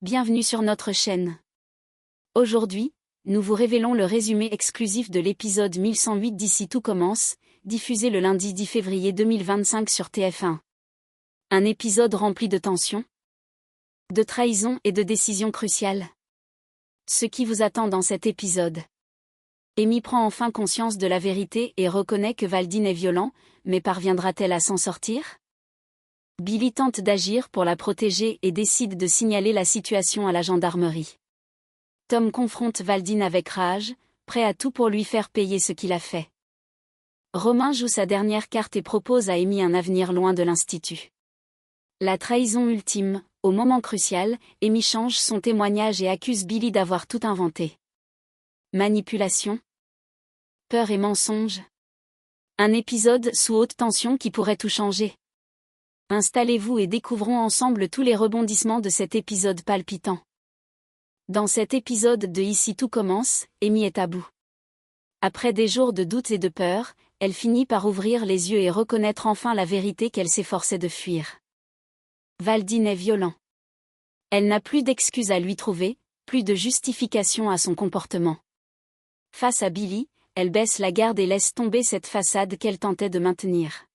Bienvenue sur notre chaîne. Aujourd'hui, nous vous révélons le résumé exclusif de l'épisode 1108 d'Ici tout commence, diffusé le lundi 10 février 2025 sur TF1. Un épisode rempli de tensions, de trahison et de décisions cruciales. Ce qui vous attend dans cet épisode. Amy prend enfin conscience de la vérité et reconnaît que Valdine est violent, mais parviendra-t-elle à s'en sortir ? Billy tente d'agir pour la protéger et décide de signaler la situation à la gendarmerie. Tom confronte Valdine avec rage, prêt à tout pour lui faire payer ce qu'il a fait. Romain joue sa dernière carte et propose à Amy un avenir loin de l'institut. La trahison ultime, au moment crucial, Amy change son témoignage et accuse Billy d'avoir tout inventé. Manipulation, peur et mensonge. Un épisode sous haute tension qui pourrait tout changer. Installez-vous et découvrons ensemble tous les rebondissements de cet épisode palpitant. Dans cet épisode de Ici tout commence, Amy est à bout. Après des jours de doutes et de peur, elle finit par ouvrir les yeux et reconnaître enfin la vérité qu'elle s'efforçait de fuir. Valdine est violent. Elle n'a plus d'excuses à lui trouver, plus de justification à son comportement. Face à Billy, elle baisse la garde et laisse tomber cette façade qu'elle tentait de maintenir.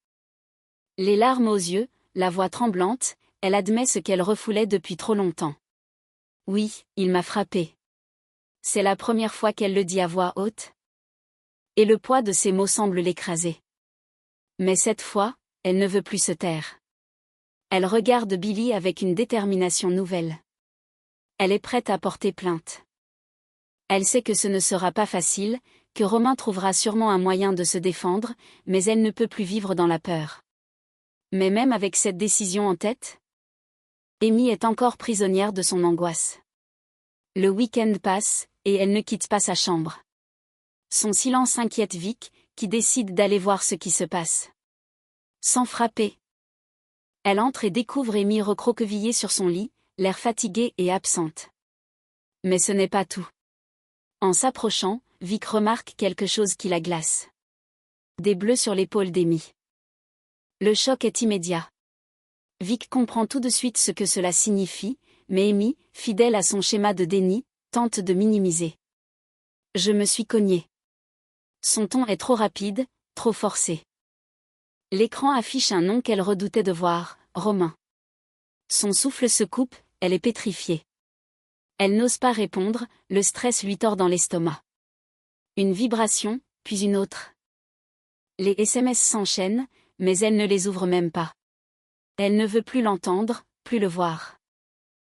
Les larmes aux yeux, la voix tremblante, elle admet ce qu'elle refoulait depuis trop longtemps. Oui, il m'a frappé. C'est la première fois qu'elle le dit à voix haute. Et le poids de ses mots semble l'écraser. Mais cette fois, elle ne veut plus se taire. Elle regarde Billy avec une détermination nouvelle. Elle est prête à porter plainte. Elle sait que ce ne sera pas facile, que Romain trouvera sûrement un moyen de se défendre, mais elle ne peut plus vivre dans la peur. Mais même avec cette décision en tête, Amy est encore prisonnière de son angoisse. Le week-end passe, et elle ne quitte pas sa chambre. Son silence inquiète Vic, qui décide d'aller voir ce qui se passe. Sans frapper. Elle entre et découvre Amy recroquevillée sur son lit, l'air fatiguée et absente. Mais ce n'est pas tout. En s'approchant, Vic remarque quelque chose qui la glace. Des bleus sur l'épaule d'Amy. Le choc est immédiat. Vic comprend tout de suite ce que cela signifie, mais Amy, fidèle à son schéma de déni, tente de minimiser. Je me suis cognée. Son ton est trop rapide, trop forcé. L'écran affiche un nom qu'elle redoutait de voir, Romain. Son souffle se coupe, elle est pétrifiée. Elle n'ose pas répondre, le stress lui tord dans l'estomac. Une vibration, puis une autre. Les SMS s'enchaînent, mais elle ne les ouvre même pas. Elle ne veut plus l'entendre, plus le voir.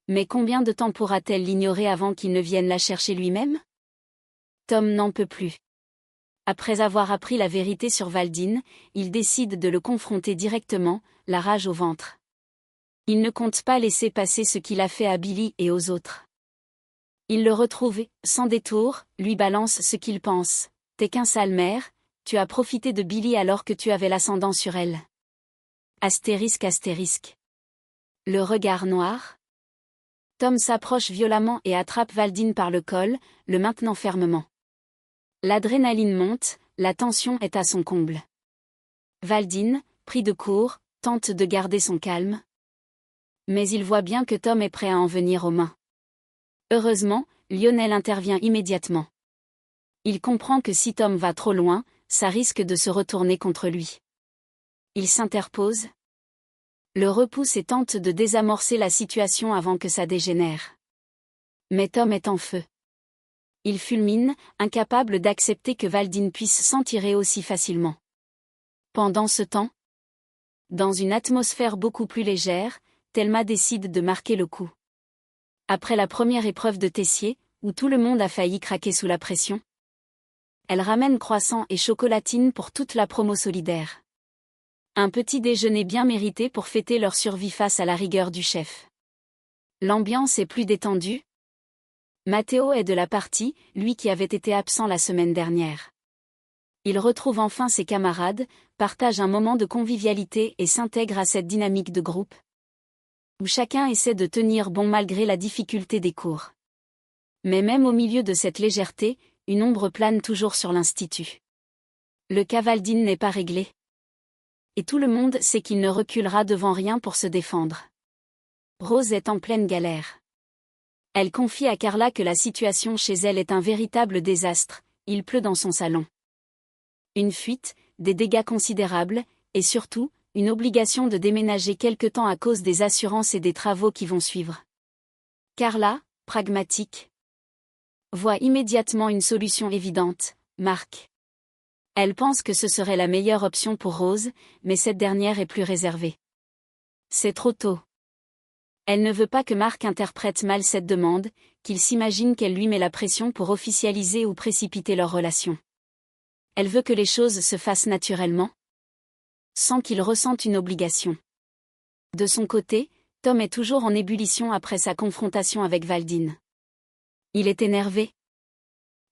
Mais combien de temps pourra-t-elle l'ignorer avant qu'il ne vienne la chercher lui-même ? Tom n'en peut plus. Après avoir appris la vérité sur Valdine, il décide de le confronter directement, la rage au ventre. Il ne compte pas laisser passer ce qu'il a fait à Billy et aux autres. Il le retrouve, sans détour, lui balance ce qu'il pense. T'es qu'un sale maire, tu as profité de Billy alors que tu avais l'ascendant sur elle. Astérisque astérisque. Le regard noir. Tom s'approche violemment et attrape Valdine par le col, le maintenant fermement. L'adrénaline monte, la tension est à son comble. Valdine, pris de court, tente de garder son calme. Mais il voit bien que Tom est prêt à en venir aux mains. Heureusement, Lionel intervient immédiatement. Il comprend que si Tom va trop loin, ça risque de se retourner contre lui. Il s'interpose, le repousse et tente de désamorcer la situation avant que ça dégénère. Mais Tom est en feu. Il fulmine, incapable d'accepter que Valdine puisse s'en tirer aussi facilement. Pendant ce temps, dans une atmosphère beaucoup plus légère, Thelma décide de marquer le coup. Après la première épreuve de Tessier, où tout le monde a failli craquer sous la pression, elle ramène croissants et chocolatine pour toute la promo solidaire. Un petit déjeuner bien mérité pour fêter leur survie face à la rigueur du chef. L'ambiance est plus détendue. Matteo est de la partie, lui qui avait été absent la semaine dernière. Il retrouve enfin ses camarades, partage un moment de convivialité et s'intègre à cette dynamique de groupe, où chacun essaie de tenir bon malgré la difficulté des cours. Mais même au milieu de cette légèreté, une ombre plane toujours sur l'institut. Le cas Valdine n'est pas réglé. Et tout le monde sait qu'il ne reculera devant rien pour se défendre. Rose est en pleine galère. Elle confie à Carla que la situation chez elle est un véritable désastre, il pleut dans son salon. Une fuite, des dégâts considérables, et surtout, une obligation de déménager quelque temps à cause des assurances et des travaux qui vont suivre. Carla, pragmatique, voit immédiatement une solution évidente, Marc. Elle pense que ce serait la meilleure option pour Rose, mais cette dernière est plus réservée. C'est trop tôt. Elle ne veut pas que Marc interprète mal cette demande, qu'il s'imagine qu'elle lui met la pression pour officialiser ou précipiter leur relation. Elle veut que les choses se fassent naturellement, sans qu'il ressente une obligation. De son côté, Tom est toujours en ébullition après sa confrontation avec Valdine. Il est énervé.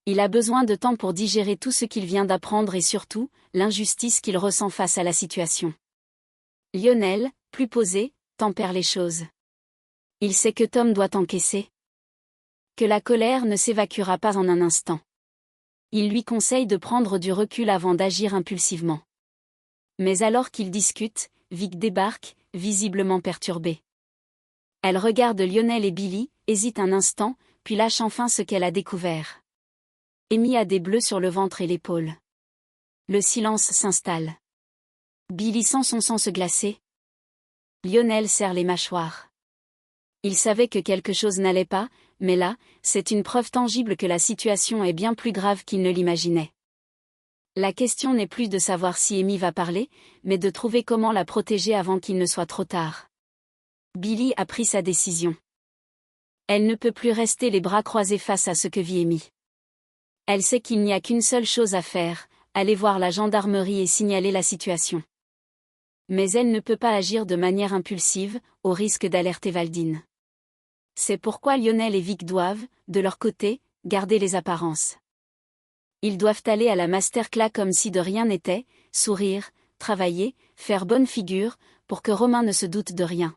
Il a besoin de temps pour digérer tout ce qu'il vient d'apprendre et surtout, l'injustice qu'il ressent face à la situation. Lionel, plus posé, tempère les choses. Il sait que Tom doit encaisser. Que la colère ne s'évacuera pas en un instant. Il lui conseille de prendre du recul avant d'agir impulsivement. Mais alors qu'ils discutent, Vic débarque, visiblement perturbée. Elle regarde Lionel et Billy, hésite un instant, puis lâche enfin ce qu'elle a découvert. Amy a des bleus sur le ventre et l'épaule. Le silence s'installe. Billy sent son sang se glacer. Lionel serre les mâchoires. Il savait que quelque chose n'allait pas, mais là, c'est une preuve tangible que la situation est bien plus grave qu'il ne l'imaginait. La question n'est plus de savoir si Amy va parler, mais de trouver comment la protéger avant qu'il ne soit trop tard. Billy a pris sa décision. Elle ne peut plus rester les bras croisés face à ce que vit Amy. Elle sait qu'il n'y a qu'une seule chose à faire, aller voir la gendarmerie et signaler la situation. Mais elle ne peut pas agir de manière impulsive, au risque d'alerter Valdine. C'est pourquoi Lionel et Vic doivent, de leur côté, garder les apparences. Ils doivent aller à la masterclass comme si de rien n'était, sourire, travailler, faire bonne figure, pour que Romain ne se doute de rien.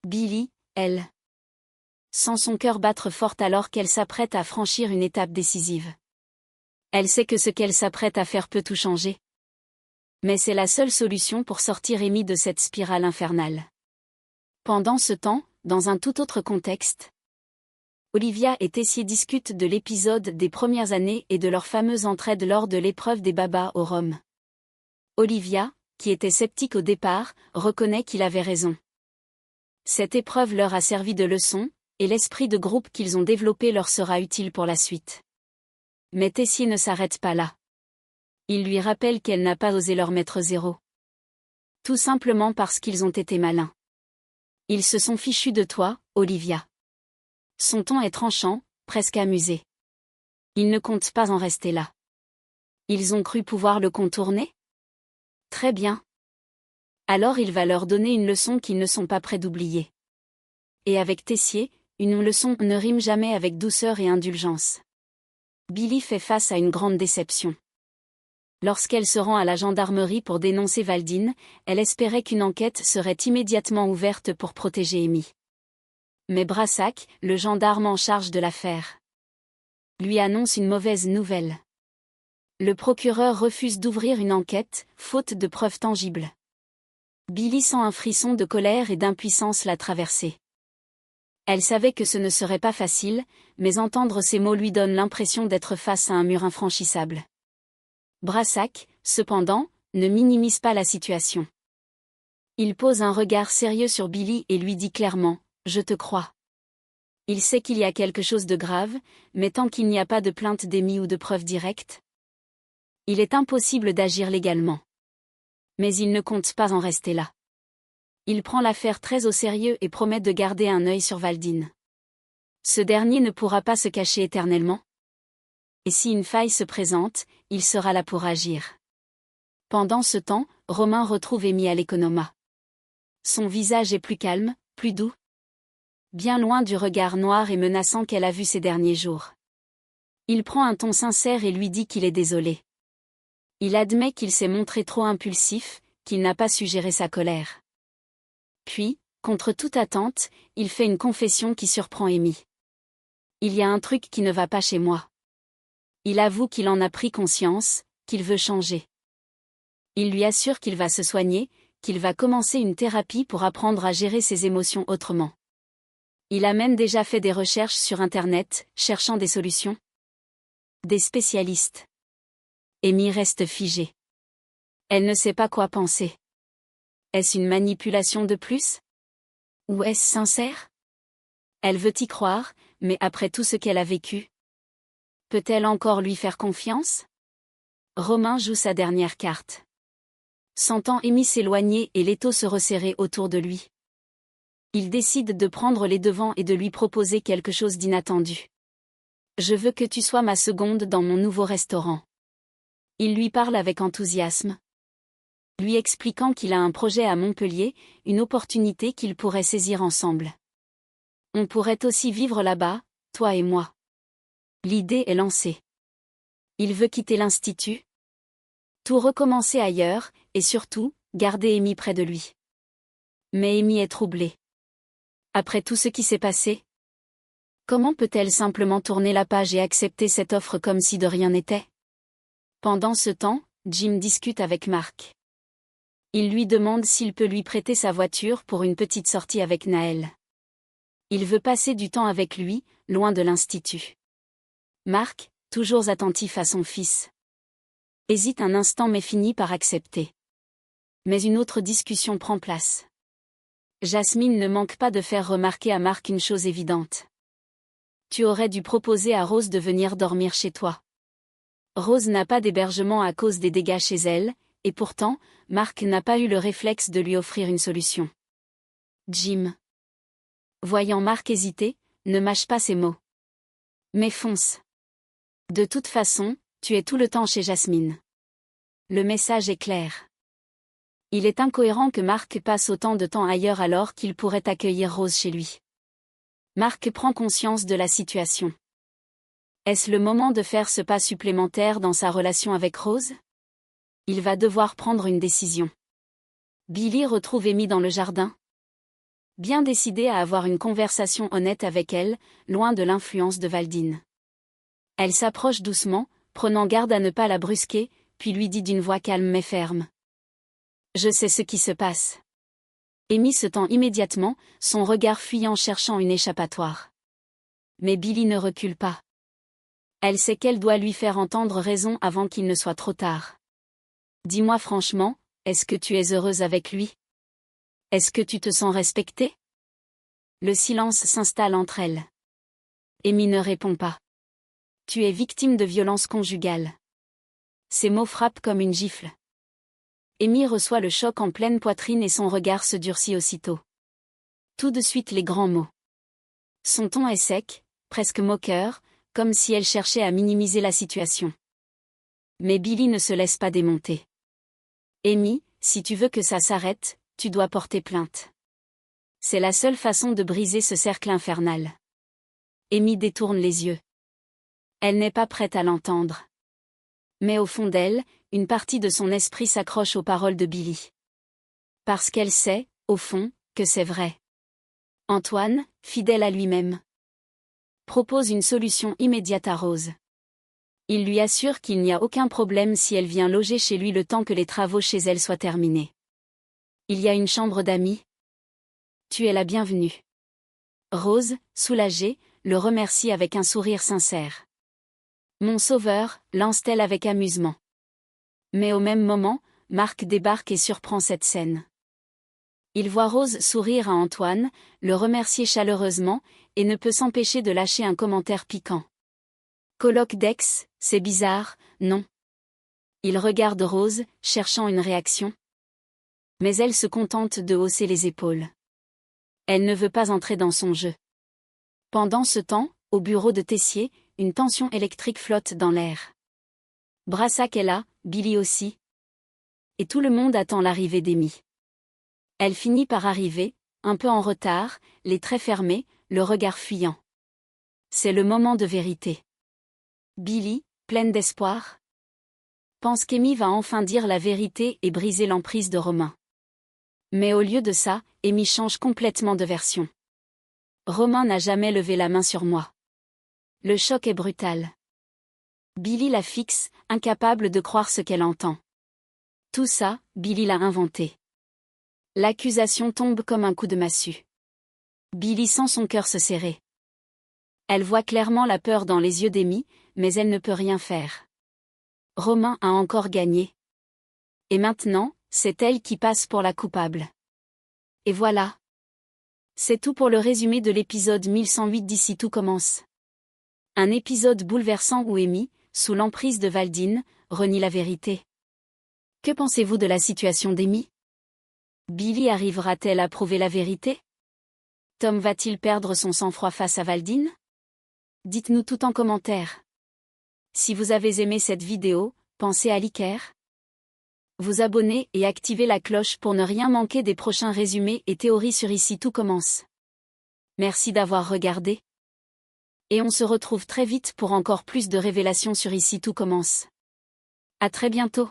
Billy, elle, sent son cœur battre fort alors qu'elle s'apprête à franchir une étape décisive. Elle sait que ce qu'elle s'apprête à faire peut tout changer. Mais c'est la seule solution pour sortir Amy de cette spirale infernale. Pendant ce temps, dans un tout autre contexte, Olivia et Tessier discutent de l'épisode des premières années et de leur fameuse entraide lors de l'épreuve des babas au rhum. Olivia, qui était sceptique au départ, reconnaît qu'il avait raison. Cette épreuve leur a servi de leçon, et l'esprit de groupe qu'ils ont développé leur sera utile pour la suite. Mais Tessier ne s'arrête pas là. Il lui rappelle qu'elle n'a pas osé leur mettre 0. Tout simplement parce qu'ils ont été malins. Ils se sont fichus de toi, Olivia. Son ton est tranchant, presque amusé. Ils ne comptent pas en rester là. Ils ont cru pouvoir le contourner ? Très bien. Alors il va leur donner une leçon qu'ils ne sont pas prêts d'oublier. Et avec Tessier, une leçon ne rime jamais avec douceur et indulgence. Billy fait face à une grande déception. Lorsqu'elle se rend à la gendarmerie pour dénoncer Valdine, elle espérait qu'une enquête serait immédiatement ouverte pour protéger Amy. Mais Brassac, le gendarme en charge de l'affaire, lui annonce une mauvaise nouvelle. Le procureur refuse d'ouvrir une enquête, faute de preuves tangibles. Billy sent un frisson de colère et d'impuissance la traverser. Elle savait que ce ne serait pas facile, mais entendre ces mots lui donne l'impression d'être face à un mur infranchissable. Brassac, cependant, ne minimise pas la situation. Il pose un regard sérieux sur Billy et lui dit clairement « Je te crois ». Il sait qu'il y a quelque chose de grave, mais tant qu'il n'y a pas de plainte d'Amy ou de preuves directes, il est impossible d'agir légalement. Mais il ne compte pas en rester là. Il prend l'affaire très au sérieux et promet de garder un œil sur Valdine. Ce dernier ne pourra pas se cacher éternellement. Et si une faille se présente, il sera là pour agir. Pendant ce temps, Romain retrouve Amy à l'Economa. Son visage est plus calme, plus doux. Bien loin du regard noir et menaçant qu'elle a vu ces derniers jours. Il prend un ton sincère et lui dit qu'il est désolé. Il admet qu'il s'est montré trop impulsif, qu'il n'a pas su gérer sa colère. Puis, contre toute attente, il fait une confession qui surprend Amy. Il y a un truc qui ne va pas chez moi. Il avoue qu'il en a pris conscience, qu'il veut changer. Il lui assure qu'il va se soigner, qu'il va commencer une thérapie pour apprendre à gérer ses émotions autrement. Il a même déjà fait des recherches sur Internet, cherchant des solutions. Des spécialistes. Amy reste figée. Elle ne sait pas quoi penser. Est-ce une manipulation de plus? Ou est-ce sincère? Elle veut y croire, mais après tout ce qu'elle a vécu, peut-elle encore lui faire confiance? Romain joue sa dernière carte. Sentant Amy s'éloigner et l'étau se resserrer autour de lui, il décide de prendre les devants et de lui proposer quelque chose d'inattendu. Je veux que tu sois ma seconde dans mon nouveau restaurant. Il lui parle avec enthousiasme, lui expliquant qu'il a un projet à Montpellier, une opportunité qu'ils pourraient saisir ensemble. On pourrait aussi vivre là-bas, toi et moi. L'idée est lancée. Il veut quitter l'institut, tout recommencer ailleurs, et surtout, garder Amy près de lui. Mais Amy est troublée. Après tout ce qui s'est passé, comment peut-elle simplement tourner la page et accepter cette offre comme si de rien n'était? Pendant ce temps, Jim discute avec Mark. Il lui demande s'il peut lui prêter sa voiture pour une petite sortie avec Naël. Il veut passer du temps avec lui, loin de l'institut. Mark, toujours attentif à son fils, hésite un instant mais finit par accepter. Mais une autre discussion prend place. Jasmine ne manque pas de faire remarquer à Mark une chose évidente. Tu aurais dû proposer à Rose de venir dormir chez toi. Rose n'a pas d'hébergement à cause des dégâts chez elle, et pourtant, Mark n'a pas eu le réflexe de lui offrir une solution. Jim, voyant Mark hésiter, ne mâche pas ses mots. Mais fonce. De toute façon, tu es tout le temps chez Jasmine. Le message est clair. Il est incohérent que Mark passe autant de temps ailleurs alors qu'il pourrait accueillir Rose chez lui. Mark prend conscience de la situation. Est-ce le moment de faire ce pas supplémentaire dans sa relation avec Rose? Il va devoir prendre une décision. Billy retrouve Amy dans le jardin. Bien décidé à avoir une conversation honnête avec elle, loin de l'influence de Valdine. Elle s'approche doucement, prenant garde à ne pas la brusquer, puis lui dit d'une voix calme mais ferme. Je sais ce qui se passe. Amy se tend immédiatement, son regard fuyant cherchant une échappatoire. Mais Billy ne recule pas. Elle sait qu'elle doit lui faire entendre raison avant qu'il ne soit trop tard. Dis-moi franchement, est-ce que tu es heureuse avec lui? Est-ce que tu te sens respectée? Le silence s'installe entre elles. Amy ne répond pas. Tu es victime de violences conjugales. Ces mots frappent comme une gifle. Amy reçoit le choc en pleine poitrine et son regard se durcit aussitôt. Tout de suite les grands mots. Son ton est sec, presque moqueur, comme si elle cherchait à minimiser la situation. Mais Billy ne se laisse pas démonter. Amy, si tu veux que ça s'arrête, tu dois porter plainte. C'est la seule façon de briser ce cercle infernal. Amy détourne les yeux. Elle n'est pas prête à l'entendre. Mais au fond d'elle, une partie de son esprit s'accroche aux paroles de Billy. Parce qu'elle sait, au fond, que c'est vrai. Antoine, fidèle à lui-même, propose une solution immédiate à Rose. Il lui assure qu'il n'y a aucun problème si elle vient loger chez lui le temps que les travaux chez elle soient terminés. Il y a une chambre d'amis. Tu es la bienvenue. Rose, soulagée, le remercie avec un sourire sincère. Mon sauveur, lance-t-elle avec amusement. Mais au même moment, Marc débarque et surprend cette scène. Il voit Rose sourire à Antoine, le remercier chaleureusement, et ne peut s'empêcher de lâcher un commentaire piquant. Colloque d'ex, c'est bizarre, non? Il regarde Rose, cherchant une réaction. Mais elle se contente de hausser les épaules. Elle ne veut pas entrer dans son jeu. Pendant ce temps, au bureau de Tessier, une tension électrique flotte dans l'air. Brassac est là, Billy aussi. Et tout le monde attend l'arrivée d'Amy. Elle finit par arriver, un peu en retard, les traits fermés, le regard fuyant. C'est le moment de vérité. Billy, pleine d'espoir, pense qu'Amy va enfin dire la vérité et briser l'emprise de Romain. Mais au lieu de ça, Amy change complètement de version. Romain n'a jamais levé la main sur moi. Le choc est brutal. Billy la fixe, incapable de croire ce qu'elle entend. Tout ça, Billy l'a inventé. L'accusation tombe comme un coup de massue. Billy sent son cœur se serrer. Elle voit clairement la peur dans les yeux d'Amy, mais elle ne peut rien faire. Romain a encore gagné. Et maintenant, c'est elle qui passe pour la coupable. Et voilà. C'est tout pour le résumé de l'épisode 1108 d'Ici tout commence. Un épisode bouleversant où Amy, sous l'emprise de Valdine, renie la vérité. Que pensez-vous de la situation d'Amy? Billy arrivera-t-elle à prouver la vérité? Tom va-t-il perdre son sang-froid face à Valdine? Dites-nous tout en commentaire. Si vous avez aimé cette vidéo, pensez à liker, vous abonner et activer la cloche pour ne rien manquer des prochains résumés et théories sur Ici tout commence. Merci d'avoir regardé. Et on se retrouve très vite pour encore plus de révélations sur Ici tout commence. À très bientôt.